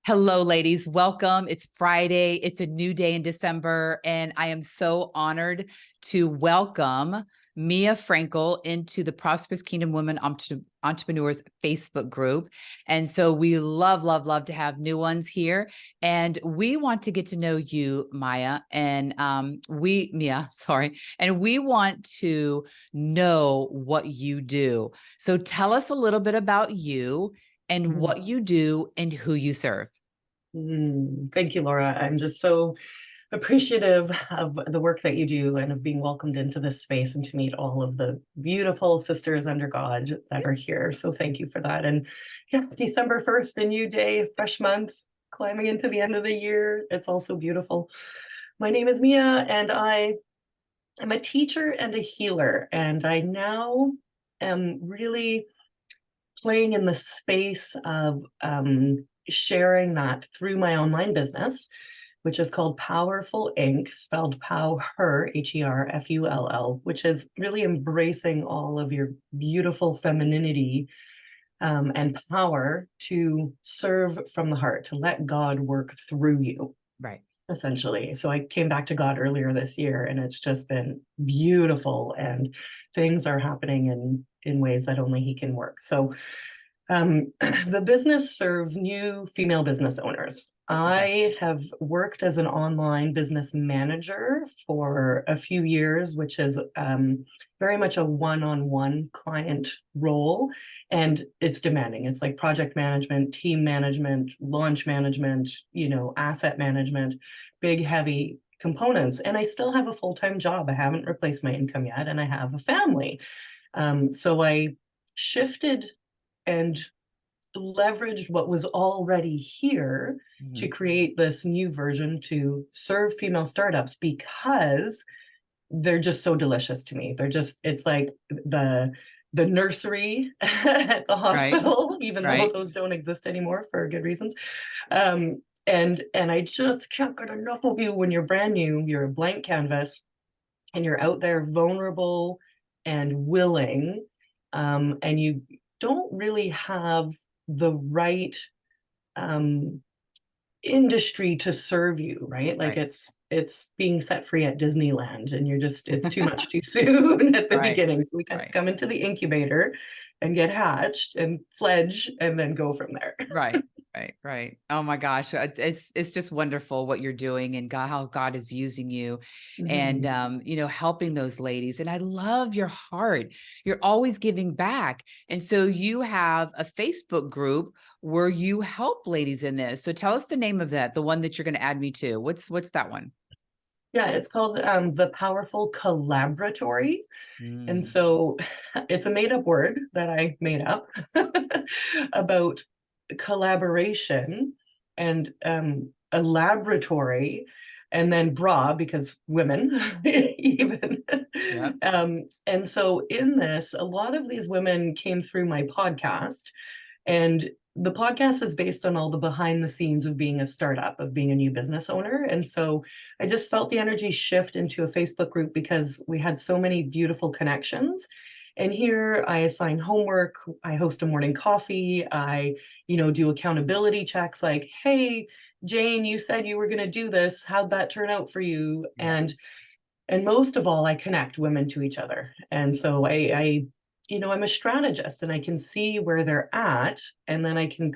Hello, ladies. Welcome. It's Friday. It's a new day in December, and I am so honored to welcome Mia Frankel into the Prosperous Kingdom Women Entrepreneurs Facebook group. And so we love, love, love to have new ones here. And we want to get to know you, Mia, and Mia, sorry. And we want to know what you do. So tell us a little bit about you and what you do and who you serve. Thank you, Laura. I'm just so appreciative of the work that you do and of being welcomed into this space and to meet all of the beautiful sisters under God that are here. So thank you for that. And yeah, December 1st, a new day, fresh month, climbing into the end of the year. It's also beautiful. My name is Mia, and I am a teacher and a healer. And I now am really playing in the space of sharing that through my online business, which is called Powerful Inc., spelled Power, H-E-R-F-U-L-L, which is really embracing all of your beautiful femininity and power to serve from the heart, to let God work through you. Right. Essentially. So I came back to God earlier this year, and it's just been beautiful, and things are happening in ways that only He can work. So the business serves new female business owners. I have worked as an online business manager for a few years, which is very much a one-on-one client role, and it's demanding. It's like project management, team management, launch management, asset management, big, heavy components. And I still have a full-time job. I haven't replaced my income yet, and I have a family. So I shifted and leveraged what was already here to create this new version to serve female startups, because they're just so delicious to me. It's like the nursery at the hospital, right. Even though those don't exist anymore for good reasons. And I just can't get enough of you when you're brand new, you're a blank canvas, and you're out there vulnerable and willing, and you don't really have the right industry to serve you, right? Like it's being set free at Disneyland, and it's too much too soon at the beginning. So we can come into the incubator and get hatched and fledge and then go from there. Right. Oh my gosh. It's just wonderful what you're doing, and how God is using you and, helping those ladies. And I love your heart. You're always giving back. And so you have a Facebook group where you help ladies in this. So tell us the name of that, the one that you're going to add me to. What's that one? Yeah, it's called the Powerful Collaboratory. And so it's a made-up word that I made up about collaboration and a laboratory, and then bra, because women even. And so in this, a lot of these women came through my podcast, and the podcast is based on all the behind the scenes of being a startup, of being a new business owner. And so I just felt the energy shift into a Facebook group because we had so many beautiful connections. And here I assign homework, I host a morning coffee, I, do accountability checks like, hey, Jane, you said you were going to do this. How'd that turn out for you? Yes. And most of all, I connect women to each other. And so I'm a strategist, and I can see where they're at, and then I can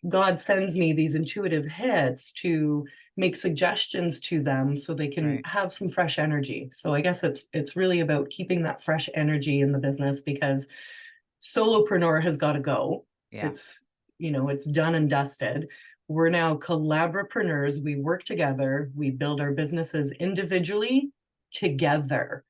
God sends me these intuitive hits to make suggestions to them so they can have some fresh energy. So I guess it's really about keeping that fresh energy in the business, because solopreneur has got to go. Yeah. It's done and dusted. We're now collaborapreneurs. We work together. We build our businesses individually together.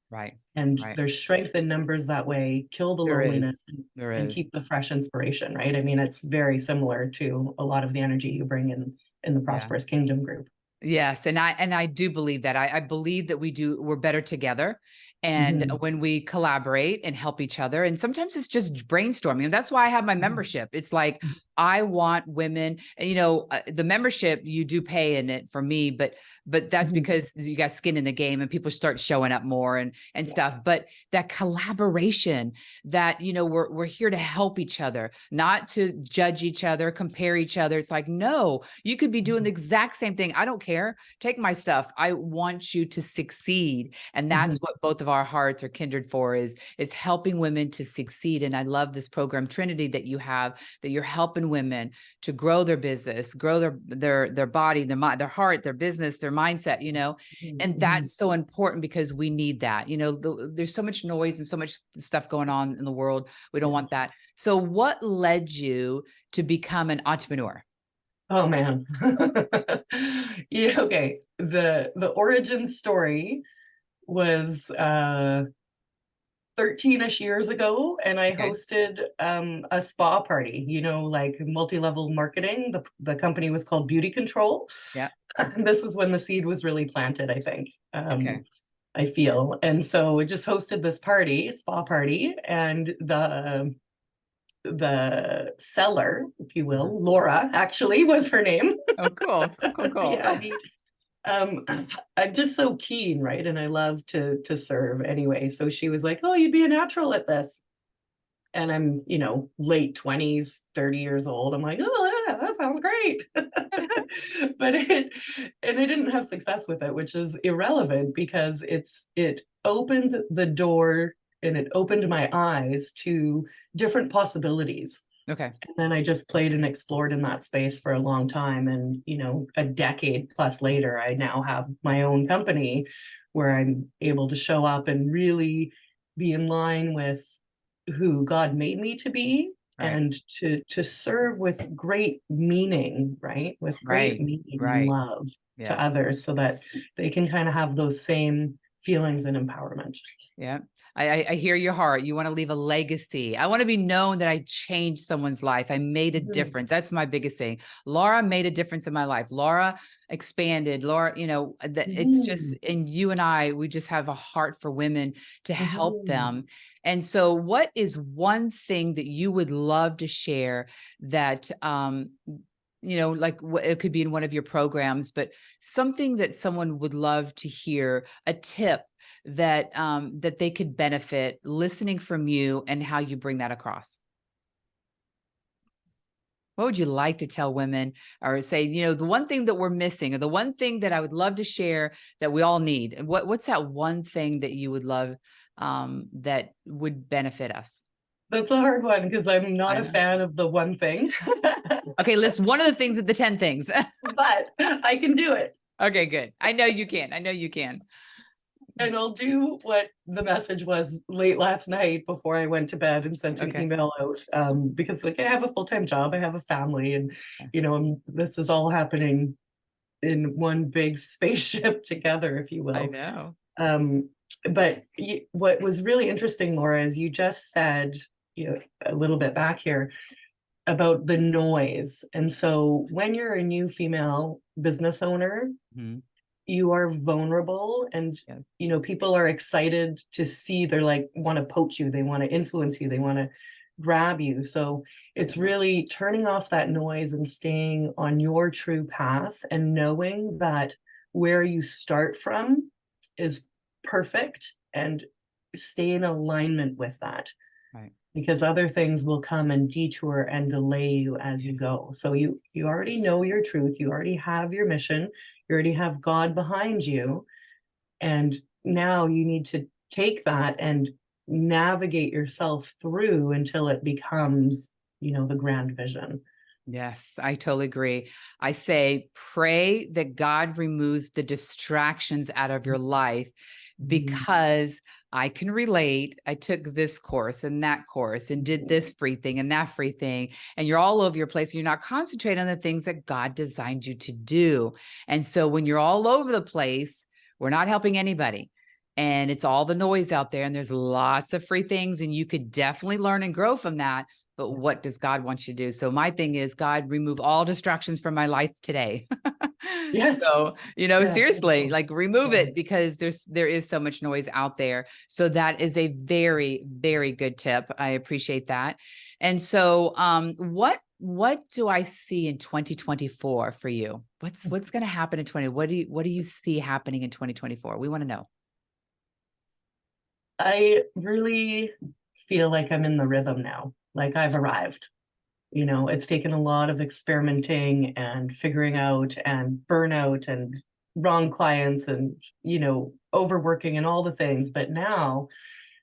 And there's strength in numbers that way. Kill the loneliness and keep the fresh inspiration, right? I mean, it's very similar to a lot of the energy you bring in the Prosperous Kingdom group. Yes. And I do believe that. I believe that we're better together. And when we collaborate and help each other, and sometimes it's just brainstorming. And that's why I have my membership. It's like, I want women, and the membership, you do pay in it for me, but that's because you got skin in the game and people start showing up more and stuff. But that collaboration, that, we're here to help each other, not to judge each other, compare each other. It's like, no, you could be doing the exact same thing. I don't care. Take my stuff. I want you to succeed. And that's what both of our hearts are kindred for, is helping women to succeed. And I love this program Trinity that you have, that you're helping women to grow their business, grow their body, their mind, their heart, their business, their mindset, and that's so important, because we need that. There's so much noise and so much stuff going on in the world. We don't want that. So what led you to become an entrepreneur? Oh man. Yeah, okay. The origin story was 13-ish years ago, and I hosted a spa party, like multi-level marketing. The company was called Beauty Control. Yeah. This is when the seed was really planted, I think. I feel. And so we just hosted this party, spa party, and the seller, if you will, Laura actually was her name. Oh, cool. Yeah. I'm just so keen, right? And I love to serve anyway. So she was like, "Oh, you'd be a natural at this." And I'm, late 20s, 30 years old. I'm like, "Oh, yeah, that sounds great." But I didn't have success with it, which is irrelevant, because it opened the door and it opened my eyes to different possibilities. Okay. And then I just played and explored in that space for a long time. And, a decade plus later, I now have my own company where I'm able to show up and really be in line with who God made me to be, and to serve with great meaning, right? With great meaning and love to others, so that they can kind of have those same feelings and empowerment. Yeah. I hear your heart. You want to leave a legacy. I want to be known that I changed someone's life. I made a difference. That's my biggest thing. Laura made a difference in my life. Laura expanded. Laura, it's just, and you and I, we just have a heart for women to help them. And so what is one thing that you would love to share that, like it could be in one of your programs, but something that someone would love to hear, a tip that that they could benefit listening from you, and how you bring that across? What would you like to tell women, or say, the one thing that we're missing, or the one thing that I would love to share that we all need? What's that one thing that you would love that would benefit us? That's a hard one, because I'm not a fan of the one thing. Okay, list one of the things of the 10 things. But I can do it. Okay, good. I know you can. And I'll do what the message was late last night before I went to bed, and sent an email out, because I have a full-time job, I have a family, and this is all happening in one big spaceship together, if you will. I know. But what was really interesting, Laura, is you just said, a little bit back here about the noise. And so when you're a new female business owner, you are vulnerable, and people are excited to see, they're like, want to poach you, they want to influence you, they want to grab you. So it's really turning off that noise and staying on your true path, and knowing that where you start from is perfect, and stay in alignment with that. Because other things will come and detour and delay you as you go. So you already know your truth, you already have your mission, you already have God behind you, and now you need to take that and navigate yourself through until it becomes, the grand vision. Yes, I totally agree. I say, pray that God removes the distractions out of your life, because I can relate. I took this course and that course and did this free thing and that free thing, and you're all over your place. You're not concentrating on the things that God designed you to do. And so when you're all over the place, we're not helping anybody. And it's all the noise out there, and there's lots of free things, and you could definitely learn and grow from that. But what does God want you to do? So my thing is, God, remove all distractions from my life today. Yes. So, seriously, like, remove it, because there is so much noise out there. So that is a very, very good tip. I appreciate that. And so, what what do I see in 2024 for you? What's going to happen in 20? What do you see happening in 2024? We want to know. I really feel like I'm in the rhythm now. Like I've arrived. You know, it's taken a lot of experimenting and figuring out and burnout and wrong clients and, you know, overworking and all the things. But now,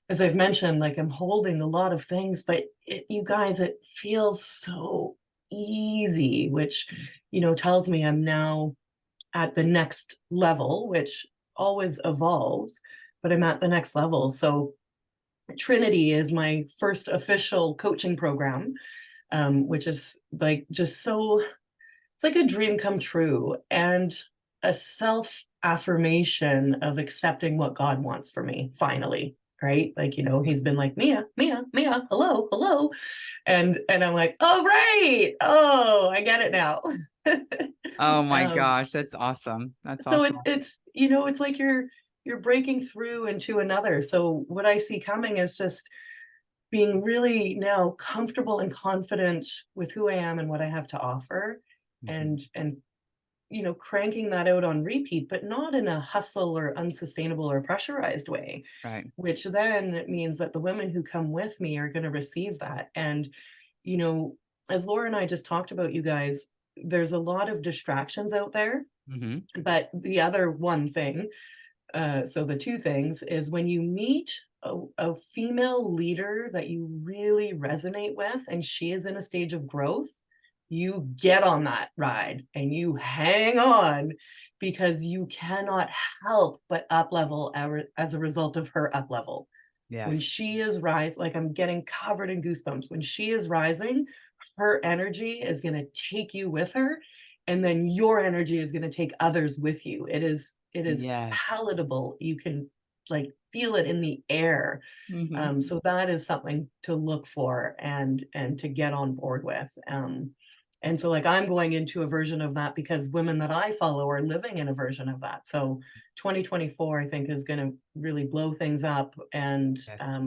as I've mentioned, like I'm holding a lot of things, but you guys, it feels so easy, which, you know, tells me I'm now at the next level, which always evolves, but I'm at the next level. So Trinity is my first official coaching program, which is like just so, it's like a dream come true and a self affirmation of accepting what God wants for me finally. Right. Like, you know, he's been like, Mia, Mia, Mia, hello, hello. And I'm like, oh, right. Oh, I get it now. Oh my um, gosh, that's awesome. That's so awesome. it's, you know, it's like you're breaking through into another. So what I see coming is just being really now comfortable and confident with who I am and what I have to offer, Mhm. and you know, cranking that out on repeat, but not in a hustle or unsustainable or pressurized way, Right. which then means that the women who come with me are going to receive that. And you know, as Laura and I just talked about, you guys, there's a lot of distractions out there, Mhm. but the other one thing, so the two things is when you meet a female leader that you really resonate with and she is in a stage of growth, you get on that ride and you hang on because you cannot help but up level as a result of her up level. When Yes. she is rising, like I'm getting covered in goosebumps. When she is rising, her energy is going to take you with her, and then your energy is going to take others with you. It is Yes. palatable. You can like feel it in the air. Mhm. So that is something to look for and to get on board with. And so like I'm going into a version of that because women that I follow are living in a version of that. So 2024, I think, is going to really blow things up and Yes.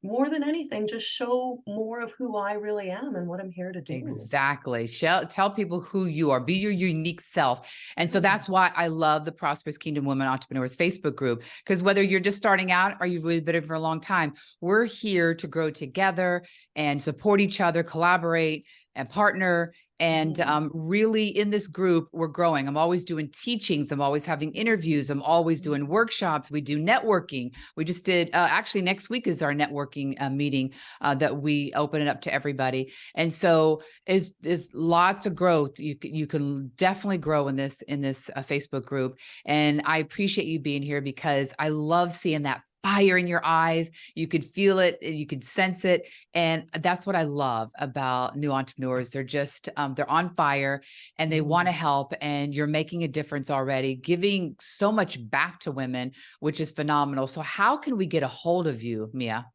more than anything, just show more of who I really am and what I'm here to do. Exactly. Tell people who you are, be your unique self. And so Yeah. that's why I love the Prosperous Kingdom Women Entrepreneurs Facebook group, because whether you're just starting out or you've really been in it for a long time, we're here to grow together and support each other, collaborate and partner. And Mhm. really in this group, we're growing. I'm always doing teachings. I'm always having interviews. I'm always doing workshops. We do networking. We just did, actually next week is our networking meeting that we open it up to everybody. And so is lots of growth. You can definitely grow in this Facebook group. And I appreciate you being here because I love seeing that fire in your eyes. You could feel it, you could sense it. And that's what I love about new entrepreneurs. They're just, they're on fire and they want to Mhm. help. And you're making a difference already, giving so much back to women, which is phenomenal. So how can we get a hold of you, Mia?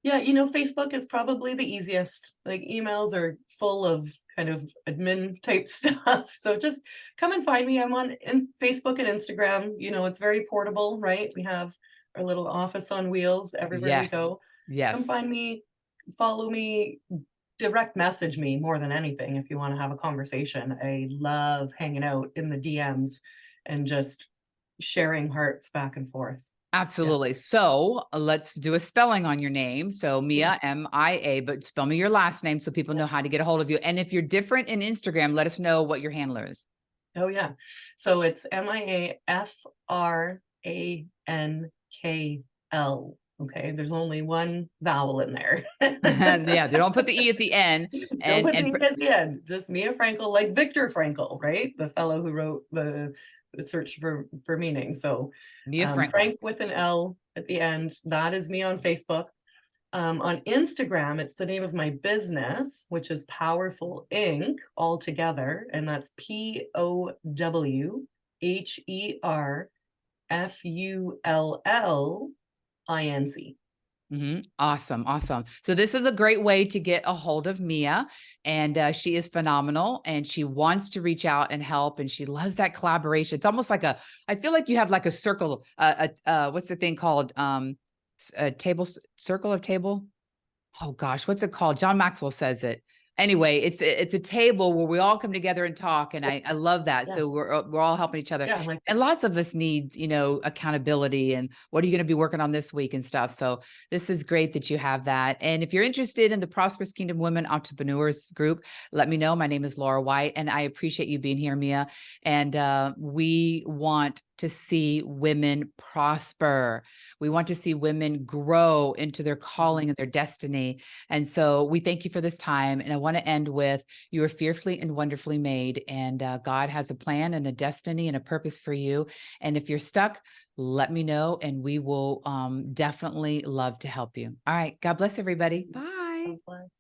Yeah, you know, Facebook is probably the easiest. Like emails are full of kind of admin type stuff. So just come and find me. I'm on Facebook and Instagram. You know, it's very portable, right? We have our little office on wheels everywhere we Yes. go. Come Yes. find me, follow me, direct message me more than anything if you want to have a conversation. I love hanging out in the DMs and just sharing hearts back and forth. Yeah. Absolutely. So let's do a spelling on your name. So Mia, Mia, but spell me your last name so people know how to get a hold of you. And if you're different in Instagram, let us know what your handler is. Oh yeah. So it's Miafrankl. Okay. There's only one vowel in there. And yeah, they don't put the E at the end. Don't And put the E at the end. Just Mia Frankel, like Viktor Frankl, right? The fellow who wrote the Search for Meaning. So Mia Frankel. Frank with an L at the end. That is me on Facebook. On Instagram, it's the name of my business, which is Powerful Inc. all together, and that's POWHERFULLINC. Awesome. Awesome. So this is a great way to get a hold of Mia, and she is phenomenal and she wants to reach out and help. And she loves that collaboration. It's almost like I feel like you have like a circle, what's the thing called? A table, circle of table. Oh gosh, what's it called? John Maxwell says it. anyway, it's a table where we all come together and talk, and I love that. Yeah. So we're all helping each other. Yeah, like And lots of us need, accountability and what are you going to be working on this week and stuff. So this is great that you have that. And if you're interested in the Prosperous Kingdom Women Entrepreneurs Group, let me know. My name is Laura White, and I appreciate you being here, Mia. And we want to see women prosper. We want to see women grow into their calling and their destiny. And so we thank you for this time. And I want to end with, you are fearfully and wonderfully made. And God has a plan and a destiny and a purpose for you. And if you're stuck, let me know, and we will definitely love to help you. All right. God bless everybody. Bye. God bless.